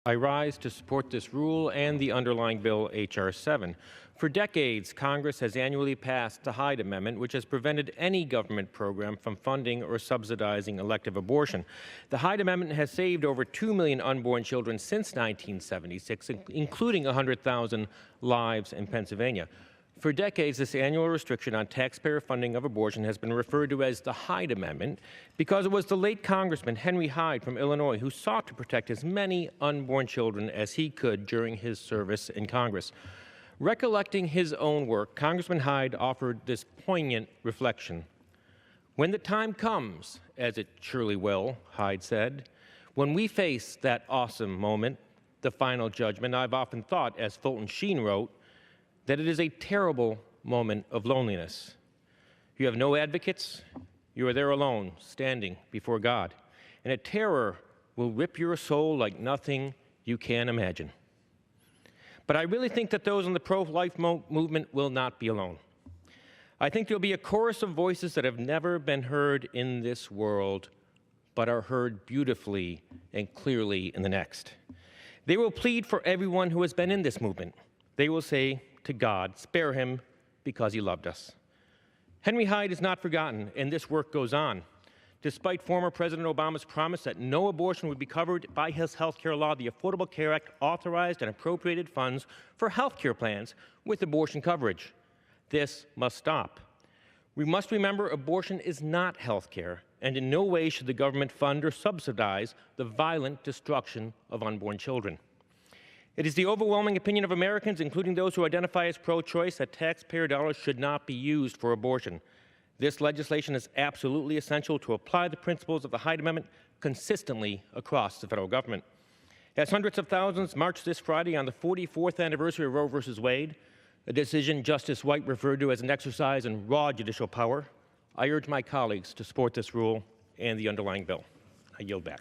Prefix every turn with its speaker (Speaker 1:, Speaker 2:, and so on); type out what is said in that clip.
Speaker 1: I rise to support this rule and the underlying bill, H.R. 7. For decades, Congress has annually passed the Hyde Amendment, which has prevented any government program from funding or subsidizing elective abortion. The Hyde Amendment has saved over 2 million unborn children since 1976, including 100,000 lives in Pennsylvania. For decades, this annual restriction on taxpayer funding of abortion has been referred to as the Hyde Amendment because it was the late Congressman Henry Hyde from Illinois who sought to protect as many unborn children as he could during his service in Congress. Recollecting his own work, Congressman Hyde offered this poignant reflection. "When the time comes, as it surely will," Hyde said, "when we face that awesome moment, the final judgment, I've often thought, as Fulton Sheen wrote, that it is a terrible moment of loneliness. You have no advocates. You are there alone, standing before God. And a terror will rip your soul like nothing you can imagine. But I really think that those in the pro-life movement will not be alone. I think there will be a chorus of voices that have never been heard in this world, but are heard beautifully and clearly in the next. They will plead for everyone who has been in this movement. They will say to God, spare him because he loved us." Henry Hyde is not forgotten, and this work goes on. Despite former President Obama's promise that no abortion would be covered by his health care law, the Affordable Care Act authorized and appropriated funds for health care plans with abortion coverage. This must stop. We must remember abortion is not health care, and in no way should the government fund or subsidize the violent destruction of unborn children. It is the overwhelming opinion of Americans, including those who identify as pro-choice, that taxpayer dollars should not be used for abortion. This legislation is absolutely essential to apply the principles of the Hyde Amendment consistently across the federal government. As hundreds of thousands march this Friday on the 44th anniversary of Roe v. Wade, a decision Justice White referred to as an exercise in raw judicial power, I urge my colleagues to support this rule and the underlying bill. I yield back.